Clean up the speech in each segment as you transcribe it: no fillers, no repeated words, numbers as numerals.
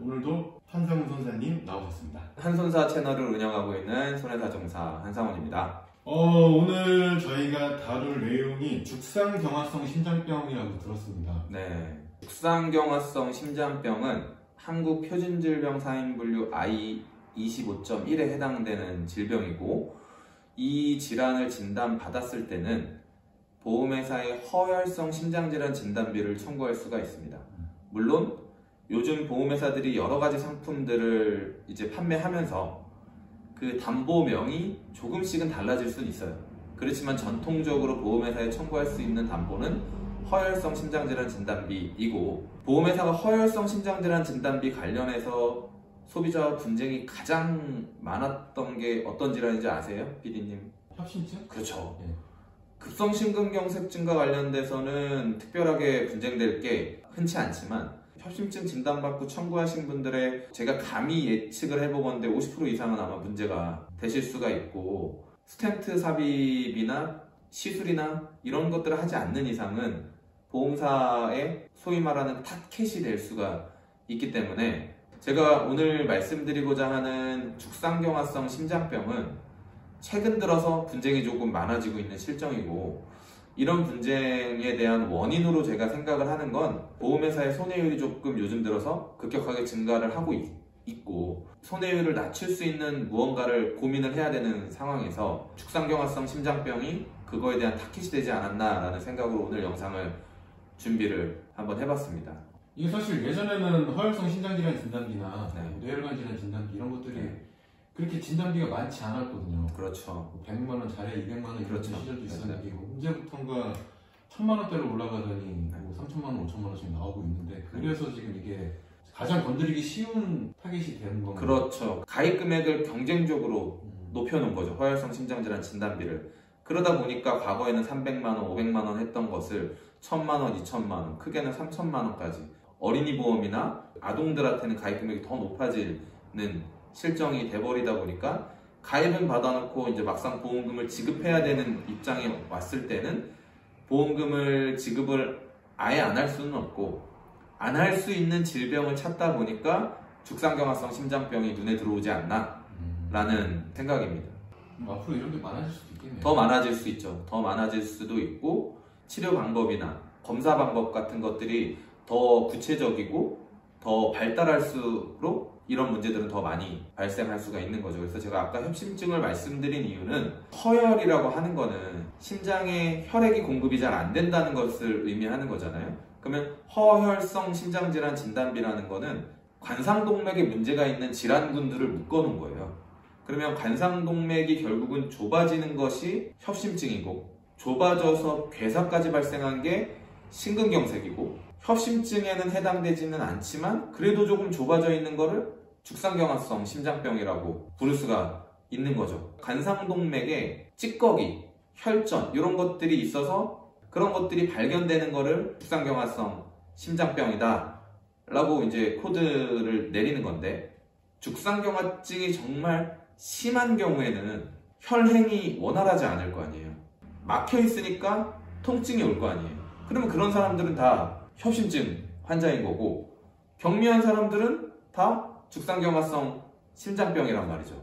오늘도 한상훈 선사님 나오셨습니다. 한손사 채널을 운영하고 있는 손해사정사 한상훈입니다. 오늘 저희가 다룰 내용이 죽상경화성 심장병이라고 들었습니다. 네, 죽상경화성 심장병은 한국 표준질병 사인분류 I25.1에 해당되는 질병이고, 이 질환을 진단받았을 때는 보험회사의 허혈성 심장질환 진단비를 청구할 수가 있습니다. 물론 요즘 보험회사들이 여러 가지 상품들을 이제 판매하면서 그 담보명이 조금씩은 달라질 수는 있어요. 그렇지만 전통적으로 보험회사에 청구할 수 있는 담보는 허혈성 심장질환 진단비이고, 보험회사가 허혈성 심장질환 진단비 관련해서 소비자와 분쟁이 가장 많았던 게 어떤 질환인지 아세요? PD님? 협심증? 그렇죠. 네. 급성심근경색증과 관련돼서는 특별하게 분쟁될 게 흔치 않지만, 협심증 진단받고 청구하신 분들의 제가 감히 예측을 해보건데 50% 이상은 아마 문제가 되실 수가 있고, 스텐트 삽입이나 시술이나 이런 것들을 하지 않는 이상은 보험사의 소위 말하는 탑캣이 될 수가 있기 때문에, 제가 오늘 말씀드리고자 하는 죽상경화성 심장병은 최근 들어서 분쟁이 조금 많아지고 있는 실정이고, 이런 분쟁에 대한 원인으로 제가 생각을 하는 건 보험회사의 손해율이 조금 요즘 들어서 급격하게 증가를 하고 있고, 손해율을 낮출 수 있는 무언가를 고민을 해야 되는 상황에서 죽상경화성 심장병이 그거에 대한 타깃이 되지 않았나라는 생각으로 오늘 영상을 준비를 한번 해봤습니다. 이게 사실 예전에는 허혈성 심장질환 진단비나 네. 뇌혈관 질환 진단비 이런 것들이 네. 그렇게 진단비가 많지 않았거든요. 그렇죠. 100만원 잘해 200만원 이런 그렇죠. 시절도 있었는데, 네. 언제부턴가 1000만원대로 올라가더니 네. 뭐 3천만원, 5천만원씩 나오고 있는데, 그래서 지금 이게 가장 건드리기 쉬운 타겟이 되는 건가요? 그렇죠. 가입 금액을 경쟁적으로 높여놓은 거죠. 허혈성 심장질환 진단비를. 그러다 보니까 과거에는 300만원, 500만원 했던 것을 1000만원, 2000만원, 크게는 3000만원까지, 어린이 보험이나 아동들한테는 가입 금액이 더 높아지는 실정이 돼버리다 보니까, 가입은 받아놓고 이제 막상 보험금을 지급해야 되는 입장에 왔을 때는 보험금을 지급을 아예 안 할 수는 없고, 안 할 수 있는 질병을 찾다 보니까 죽상경화성 심장병이 눈에 들어오지 않나 라는 생각입니다. 앞으로 이런 게 많아질 수도 있겠네요. 더 많아질 수 있죠. 더 많아질 수도 있고, 치료 방법이나 검사 방법 같은 것들이 더 구체적이고 더 발달할수록 이런 문제들은 더 많이 발생할 수가 있는 거죠. 그래서 제가 아까 협심증을 말씀드린 이유는, 허혈이라고 하는 거는 심장에 혈액이 공급이 잘 안 된다는 것을 의미하는 거잖아요. 그러면 허혈성 심장질환 진단비라는 거는 관상동맥에 문제가 있는 질환군들을 묶어놓은 거예요. 그러면 관상동맥이 결국은 좁아지는 것이 협심증이고, 좁아져서 괴사까지 발생한 게 심근경색이고, 협심증에는 해당되지는 않지만 그래도 조금 좁아져 있는 거를 죽상경화성 심장병이라고 부를 수가 있는 거죠. 관상동맥에 찌꺼기, 혈전 이런 것들이 있어서 그런 것들이 발견되는 거를 죽상경화성 심장병이다 라고 이제 코드를 내리는 건데, 죽상경화증이 정말 심한 경우에는 혈행이 원활하지 않을 거 아니에요. 막혀 있으니까 통증이 올 거 아니에요. 그러면 그런 사람들은 다 협심증 환자인 거고, 경미한 사람들은 다 죽상경화성 심장병이란 말이죠.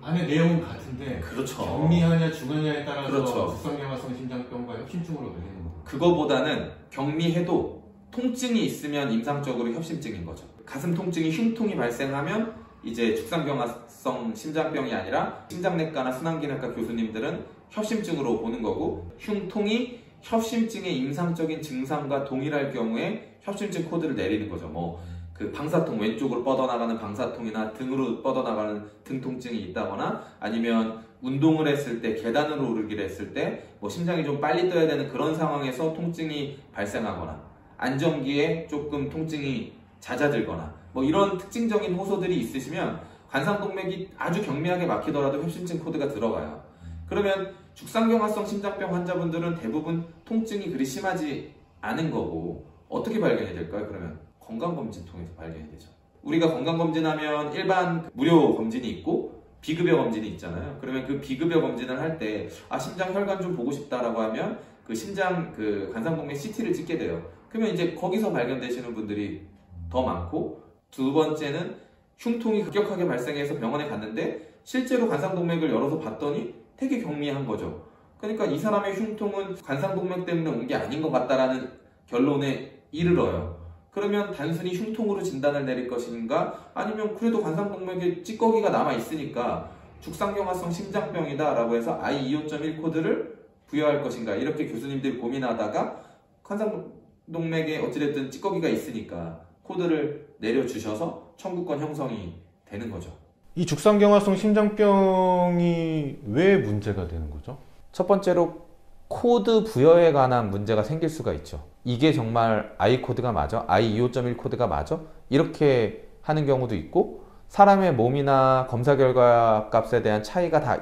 안에 내용은 같은데, 그렇죠. 경미하냐 중하냐에 따라서 그렇죠. 죽상경화성 심장병과 협심증으로 나뉘는 거고, 그거보다는 경미해도 통증이 있으면 임상적으로 협심증인 거죠. 가슴 통증이 흉통이 발생하면 이제 죽상경화성 심장병이 아니라 심장내과나 순환기내과 교수님들은 협심증으로 보는 거고, 흉통이 협심증의 임상적인 증상과 동일할 경우에 협심증 코드를 내리는 거죠. 뭐 그 방사통, 왼쪽으로 뻗어나가는 방사통이나 등으로 뻗어나가는 등 통증이 있다거나, 아니면 운동을 했을 때, 계단으로 오르기를 했을 때 뭐 심장이 좀 빨리 뛰어야 되는 그런 상황에서 통증이 발생하거나, 안정기에 조금 통증이 잦아들거나, 뭐 이런 특징적인 호소들이 있으시면 관상동맥이 아주 경미하게 막히더라도 협심증 코드가 들어가요. 그러면 죽상경화성 심장병 환자분들은 대부분 통증이 그리 심하지 않은 거고, 어떻게 발견이 될까요? 그러면 건강검진 통해서 발견이 되죠. 우리가 건강검진하면 일반 무료 검진이 있고 비급여 검진이 있잖아요. 그러면 그 비급여 검진을 할 때 심장 혈관 좀 보고 싶다라고 하면 그 심장 관상동맥 CT를 찍게 돼요. 그러면 이제 거기서 발견되시는 분들이 더 많고, 두 번째는 흉통이 급격하게 발생해서 병원에 갔는데 실제로 관상동맥을 열어서 봤더니 되게 경미한 거죠. 그러니까 이 사람의 흉통은 관상동맥 때문에 온 게 아닌 것 같다라는 결론에 이르러요. 그러면 단순히 흉통으로 진단을 내릴 것인가? 아니면 그래도 관상동맥에 찌꺼기가 남아있으니까 죽상경화성 심장병이다 라고 해서 I25.1 코드를 부여할 것인가? 이렇게 교수님들이 고민하다가 관상동맥에 어찌됐든 찌꺼기가 있으니까 코드를 내려주셔서 청구권 형성이 되는 거죠. 이 죽상경화성 심장병이 왜 문제가 되는 거죠? 첫 번째로 코드 부여에 관한 문제가 생길 수가 있죠. 이게 정말 I 코드가 맞아? I25.1 코드가 맞아? 이렇게 하는 경우도 있고 사람의 몸이나 검사 결과 값에 대한 차이가 다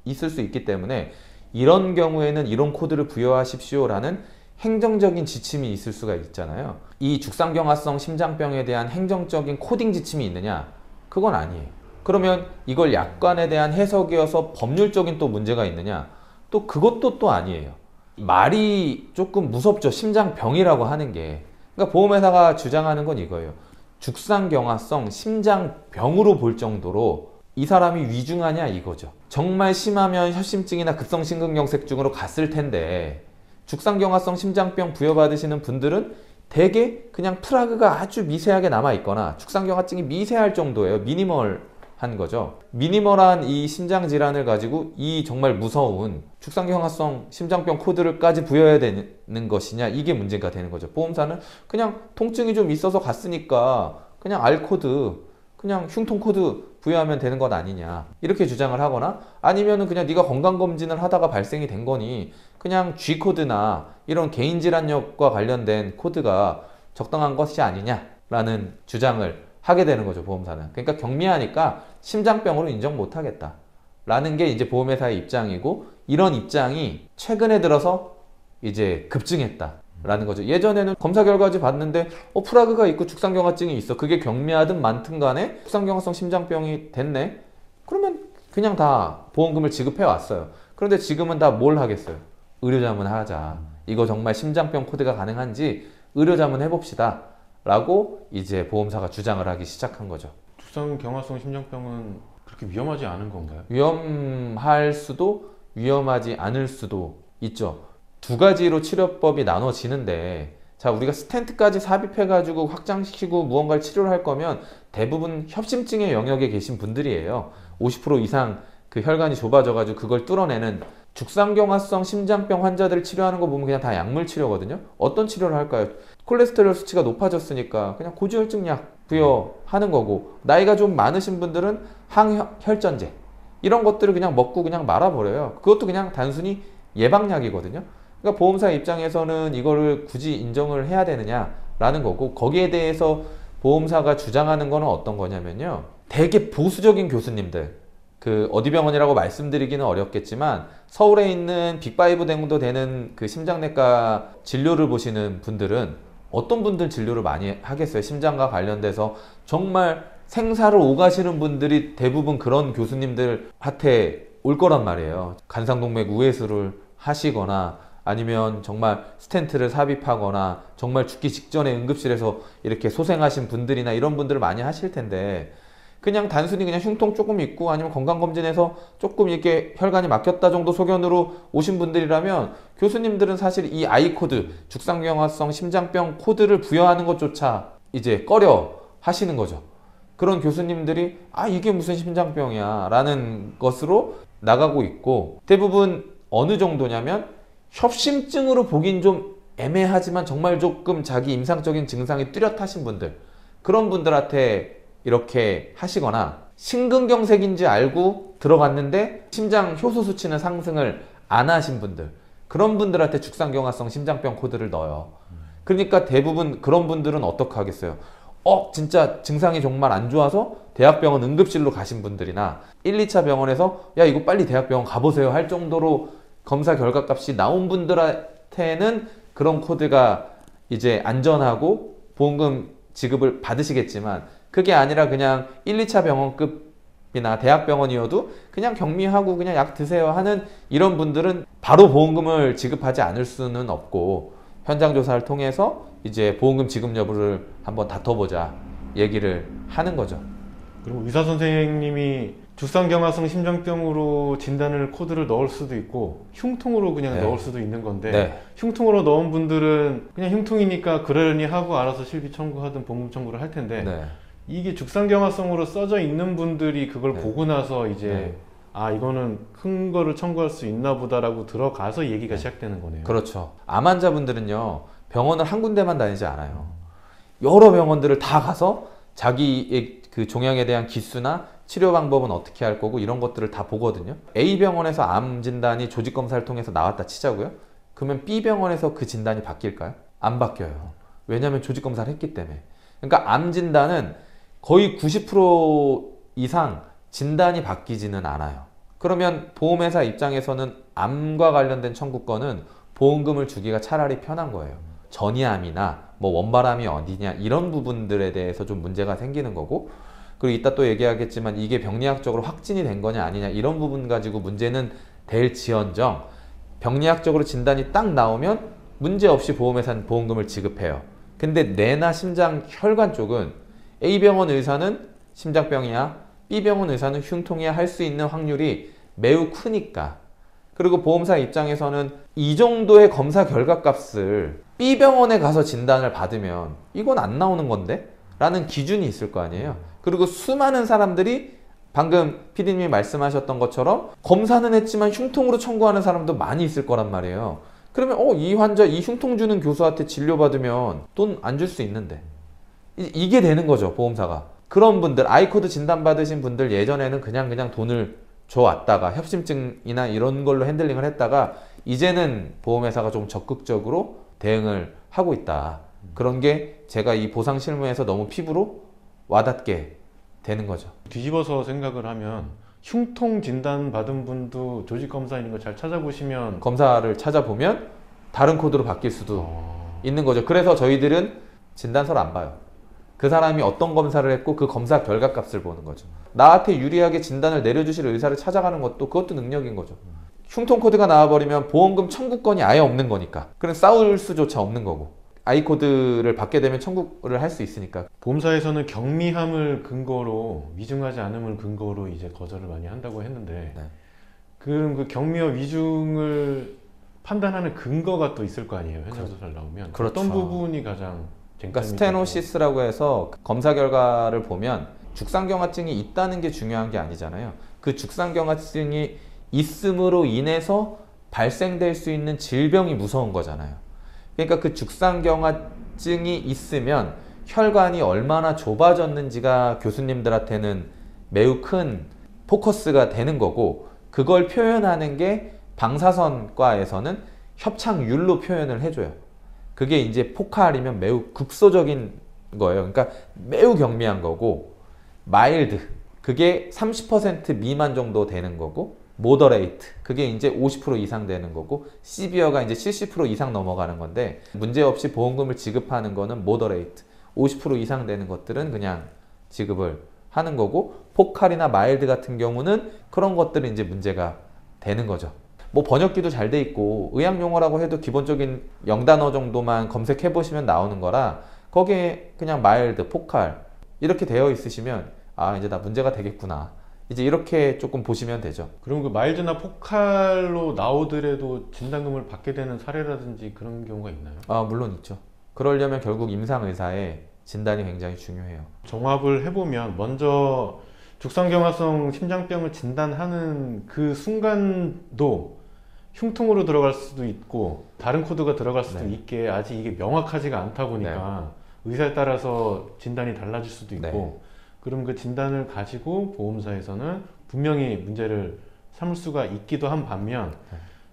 있을 수 있기 때문에 이런 경우에는 이런 코드를 부여하십시오 라는 행정적인 지침이 있을 수가 있잖아요. 이 죽상경화성 심장병에 대한 행정적인 코딩 지침이 있느냐? 그건 아니에요. 그러면 이걸 약관에 대한 해석이어서 법률적인 또 문제가 있느냐? 또 그것도 또 아니에요. 말이 조금 무섭죠. 심장병이라고 하는 게. 그러니까 보험회사가 주장하는 건 이거예요. 죽상경화성 심장병으로 볼 정도로 이 사람이 위중하냐 이거죠. 정말 심하면 협심증이나 급성심근경색증으로 갔을 텐데 죽상경화성 심장병 부여받으시는 분들은 대개 그냥 플라그가 아주 미세하게 남아있거나 죽상경화증이 미세할 정도예요. 미니멀한 거죠. 미니멀한 이 심장질환을 가지고 이 정말 무서운 죽상경화성 심장병 코드를까지 부여해야 되는 것이냐 이게 문제가 되는 거죠. 보험사는 그냥 통증이 좀 있어서 갔으니까 그냥 R 코드 그냥 흉통 코드 부여하면 되는 것 아니냐 이렇게 주장을 하거나 아니면은 그냥 네가 건강검진을 하다가 발생이 된 거니 그냥 G 코드나 이런 개인질환력과 관련된 코드가 적당한 것이 아니냐라는 주장을 하게 되는 거죠. 보험사는. 그러니까 경미하니까 심장병으로 인정 못하겠다 라는 게 이제 보험회사의 입장이고 이런 입장이 최근에 들어서 이제 급증했다 라는 거죠. 예전에는 검사 결과지 봤는데 플라그가 있고 죽상경화증이 있어. 그게 경미하든 많든 간에 죽상경화성 심장병이 됐네. 그러면 그냥 다 보험금을 지급해 왔어요. 그런데 지금은 다 뭘 하겠어요? 의료자문 하자. 이거 정말 심장병 코드가 가능한지 의료자문 해봅시다 라고 이제 보험사가 주장을 하기 시작한 거죠. 죽상경화성 심장병은 그렇게 위험하지 않은 건가요? 위험할 수도 위험하지 않을 수도 있죠. 두 가지로 치료법이 나눠지는데 자 우리가 스텐트까지 삽입해가지고 확장시키고 무언가를 치료를 할 거면 대부분 협심증의 영역에 계신 분들이에요. 50% 이상 그 혈관이 좁아져가지고 그걸 뚫어내는 죽상경화성 심장병 환자들을 치료하는 거 보면 그냥 다 약물 치료거든요. 어떤 치료를 할까요? 콜레스테롤 수치가 높아졌으니까 그냥 고지혈증 약 부여하는 거고 나이가 좀 많으신 분들은 항혈전제 이런 것들을 그냥 먹고 그냥 말아버려요. 그것도 그냥 단순히 예방약이거든요. 그러니까 보험사 입장에서는 이거를 굳이 인정을 해야 되느냐라는 거고 거기에 대해서 보험사가 주장하는 거는 어떤 거냐면요. 되게 보수적인 교수님들 그 어디 병원이라고 말씀드리기는 어렵겠지만 서울에 있는 빅5 정도 되는 그 심장내과 진료를 보시는 분들은 어떤 분들 진료를 많이 하겠어요? 심장과 관련돼서 정말 생사를 오가시는 분들이 대부분 그런 교수님들한테 올 거란 말이에요. 관상동맥 우회수를 하시거나 아니면 정말 스텐트를 삽입하거나 정말 죽기 직전에 응급실에서 이렇게 소생하신 분들이나 이런 분들을 많이 하실 텐데 그냥 단순히 그냥 흉통 조금 있고 아니면 건강검진에서 조금 이렇게 혈관이 막혔다 정도 소견으로 오신 분들이라면 교수님들은 사실 이 I 코드, 죽상경화성 심장병 코드를 부여하는 것조차 이제 꺼려 하시는 거죠. 그런 교수님들이 이게 무슨 심장병이야 라는 것으로 나가고 있고 대부분 어느 정도냐면 협심증으로 보긴 좀 애매하지만 정말 조금 자기 임상적인 증상이 뚜렷하신 분들 그런 분들한테 이렇게 하시거나 심근경색인지 알고 들어갔는데 심장 효소 수치는 상승을 안 하신 분들 그런 분들한테 죽상경화성 심장병 코드를 넣어요. 그러니까 대부분 그런 분들은 어떻게 하겠어요? 진짜 증상이 정말 안 좋아서 대학병원 응급실로 가신 분들이나 1, 2차 병원에서 야 이거 빨리 대학병원 가보세요 할 정도로 검사 결과값이 나온 분들한테는 그런 코드가 이제 안전하고 보험금 지급을 받으시겠지만 그게 아니라 그냥 1, 2차 병원급이나 대학병원이어도 그냥 격리하고 그냥 약 드세요 하는 이런 분들은 바로 보험금을 지급하지 않을 수는 없고 현장 조사를 통해서 이제 보험금 지급 여부를 한번 다퉈보자 얘기를 하는 거죠. 그리고 의사 선생님이 죽상경화성 심장병으로 진단을 코드를 넣을 수도 있고 흉통으로 그냥 네. 넣을 수도 있는 건데 네. 흉통으로 넣은 분들은 그냥 흉통이니까 그러려니 하고 알아서 실비 청구하든 보험 청구를 할 텐데 네. 이게 죽상경화성으로 써져 있는 분들이 그걸 네. 보고 나서 이제 네. 아 이거는 큰 거를 청구할 수 있나 보다라고 들어가서 얘기가 시작되는 거네요. 그렇죠. 암 환자분들은요, 병원을 한 군데만 다니지 않아요. 여러 병원들을 다 가서 자기의 그 종양에 대한 기수나 치료 방법은 어떻게 할 거고 이런 것들을 다 보거든요. A 병원에서 암 진단이 조직 검사를 통해서 나왔다 치자고요. 그러면 B 병원에서 그 진단이 바뀔까요? 안 바뀌어요. 왜냐하면 조직 검사를 했기 때문에. 그러니까 암 진단은 거의 90% 이상 진단이 바뀌지는 않아요. 그러면 보험회사 입장에서는 암과 관련된 청구권은 보험금을 주기가 차라리 편한 거예요. 전이암이나 뭐 원발암이 어디냐 이런 부분들에 대해서 좀 문제가 생기는 거고, 그리고 이따 또 얘기하겠지만 이게 병리학적으로 확진이 된 거냐 아니냐 이런 부분 가지고 문제는 될지언정 병리학적으로 진단이 딱 나오면 문제없이 보험회사는 보험금을 지급해요. 근데 뇌나 심장, 혈관 쪽은 A병원 의사는 심장병이야, B병원 의사는 흉통이야 할 수 있는 확률이 매우 크니까, 그리고 보험사 입장에서는 이 정도의 검사 결과값을 B병원에 가서 진단을 받으면 이건 안 나오는 건데? 라는 기준이 있을 거 아니에요. 그리고 수많은 사람들이 방금 PD님이 말씀하셨던 것처럼 검사는 했지만 흉통으로 청구하는 사람도 많이 있을 거란 말이에요. 그러면 이 환자 이 흉통 주는 교수한테 진료받으면 돈 안 줄 수 있는데 이게 되는 거죠. 보험사가. 그런 분들, 아이코드 진단 받으신 분들 예전에는 그냥 돈을 줘왔다가 협심증이나 이런 걸로 핸들링을 했다가 이제는 보험회사가 좀 적극적으로 대응을 하고 있다. 그런 게 제가 이 보상 실무에서 너무 피부로 와닿게 되는 거죠. 뒤집어서 생각을 하면 흉통 진단 받은 분도 조직 검사 있는 거 잘 찾아보시면 검사를 찾아보면 다른 코드로 바뀔 수도 있는 거죠. 그래서 저희들은 진단서를 안 봐요. 그 사람이 어떤 검사를 했고 그 검사 결과값을 보는 거죠. 나한테 유리하게 진단을 내려주실 의사를 찾아가는 것도 그것도 능력인 거죠. 흉통 코드가 나와버리면 보험금 청구권이 아예 없는 거니까. 그럼 싸울 수조차 없는 거고. 아이코드를 받게 되면 청구를 할 수 있으니까. 보험사에서는 경미함을 근거로 위중하지 않음을 근거로 이제 거절을 많이 한다고 했는데 네. 그럼 그 경미와 위중을 판단하는 근거가 또 있을 거 아니에요. 현장조사를 나오면 그렇죠. 어떤 부분이 가장 그러니까 쟁점이 스테노시스라고 해서 검사 결과를 보면 죽상경화증이 있다는 게 중요한 게 아니잖아요. 그 죽상경화증이 있음으로 인해서 발생될 수 있는 질병이 무서운 거잖아요. 그러니까 그 죽상경화증이 있으면 혈관이 얼마나 좁아졌는지가 교수님들한테는 매우 큰 포커스가 되는 거고, 그걸 표현하는 게 방사선과에서는 협착률로 표현을 해줘요. 그게 이제 포칼이면 매우 극소적인 거예요. 그러니까 매우 경미한 거고, 마일드 그게 30% 미만 정도 되는 거고, 모더레이트 그게 이제 50% 이상 되는 거고, 시비어가 이제 70% 이상 넘어가는 건데, 문제없이 보험금을 지급하는 거는 모더레이트 50% 이상 되는 것들은 그냥 지급을 하는 거고, 포칼이나 마일드 같은 경우는 그런 것들은 이제 문제가 되는 거죠. 뭐 번역기도 잘 돼 있고 의학 용어라고 해도 기본적인 0단어 정도만 검색해 보시면 나오는 거라, 거기에 그냥 마일드, 포칼 이렇게 되어 있으시면 아 이제 나 문제가 되겠구나, 이제 이렇게 조금 보시면 되죠. 그럼 그 마일드나 포칼로 나오더라도 진단금을 받게 되는 사례라든지 그런 경우가 있나요? 아 물론 있죠. 그러려면 결국 임상의사의 진단이 굉장히 중요해요. 종합을 해보면 먼저 죽상경화성 심장병을 진단하는 그 순간도 흉통으로 들어갈 수도 있고 다른 코드가 들어갈 수도 네. 있게 아직 이게 명확하지가 않다 보니까 의사에 따라서 진단이 달라질 수도 있고 네. 그럼 그 진단을 가지고 보험사에서는 분명히 문제를 삼을 수가 있기도 한 반면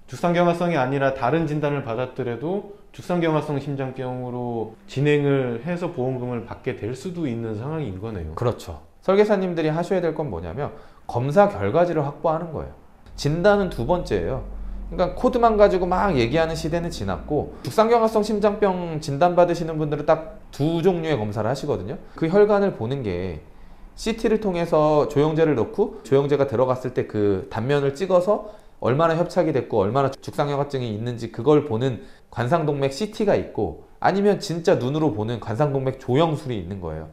죽상경화성이 아니라 다른 진단을 받았더라도 죽상경화성 심장병으로 진행을 해서 보험금을 받게 될 수도 있는 상황인 거네요. 그렇죠. 설계사님들이 하셔야 될 건 뭐냐면 검사 결과지를 확보하는 거예요. 진단은 두 번째예요. 그러니까 코드만 가지고 막 얘기하는 시대는 지났고, 죽상경화성 심장병 진단 받으시는 분들은 딱 두 종류의 검사를 하시거든요. 그 혈관을 보는 게 CT를 통해서 조영제를 넣고 조영제가 들어갔을 때 그 단면을 찍어서 얼마나 협착이 됐고 얼마나 죽상경화증이 있는지 그걸 보는 관상동맥 CT가 있고, 아니면 진짜 눈으로 보는 관상동맥 조영술이 있는 거예요.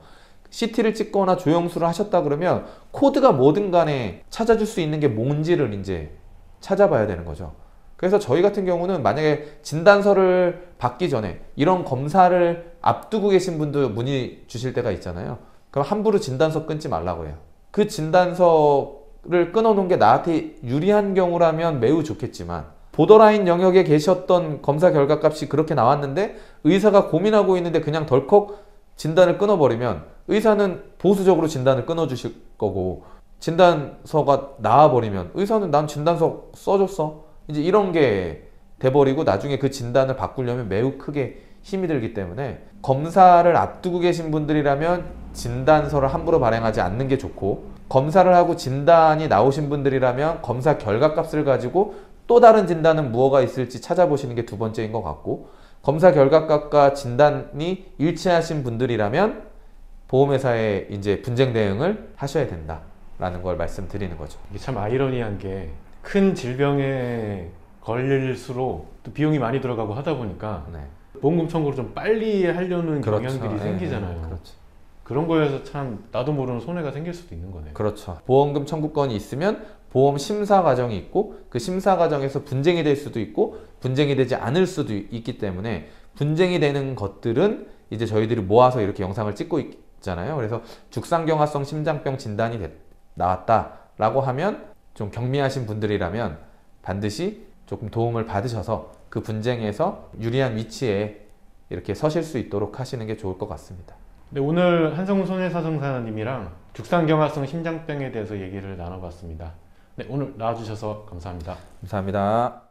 CT를 찍거나 조영수를 하셨다 그러면 코드가 뭐든 간에 찾아줄 수 있는 게 뭔지를 이제 찾아봐야 되는 거죠. 그래서 저희 같은 경우는 만약에 진단서를 받기 전에 이런 검사를 앞두고 계신 분도 문의 주실 때가 있잖아요. 그럼 함부로 진단서 끊지 말라고 해요. 그 진단서를 끊어놓은 게 나한테 유리한 경우라면 매우 좋겠지만 보더라인 영역에 계셨던 검사 결과값이 그렇게 나왔는데 의사가 고민하고 있는데 그냥 덜컥 진단을 끊어버리면 의사는 보수적으로 진단을 끊어주실 거고 진단서가 나와버리면 의사는 난 진단서 써줬어. 이제 이런 게 돼버리고 나중에 그 진단을 바꾸려면 매우 크게 힘이 들기 때문에 검사를 앞두고 계신 분들이라면 진단서를 함부로 발행하지 않는 게 좋고 검사를 하고 진단이 나오신 분들이라면 검사 결과값을 가지고 또 다른 진단은 무엇가 있을지 찾아보시는 게 두 번째인 것 같고 검사 결과값과 진단이 일치하신 분들이라면 보험회사에 이제 분쟁 대응을 하셔야 된다라는 걸 말씀드리는 거죠. 이게 참 아이러니한 게 큰 질병에 걸릴수록 또 비용이 많이 들어가고 하다 보니까 네. 보험금 청구를 좀 빨리 하려는 그렇죠. 경향들이 네, 생기잖아요. 그렇죠. 그런 거에서 참 나도 모르는 손해가 생길 수도 있는 거네요. 그렇죠. 보험금 청구권이 있으면 보험 심사 과정이 있고 그 심사 과정에서 분쟁이 될 수도 있고 분쟁이 되지 않을 수도 있기 때문에 분쟁이 되는 것들은 이제 저희들이 모아서 이렇게 영상을 찍고 있잖아요. 그래서 죽상경화성 심장병 진단이 나왔다라고 하면 좀 경미하신 분들이라면 반드시 조금 도움을 받으셔서 그 분쟁에서 유리한 위치에 이렇게 서실 수 있도록 하시는 게 좋을 것 같습니다. 네, 오늘 한성훈 손해사정사님이랑 죽상경화성 심장병에 대해서 얘기를 나눠봤습니다. 네, 오늘 나와주셔서 감사합니다. 감사합니다.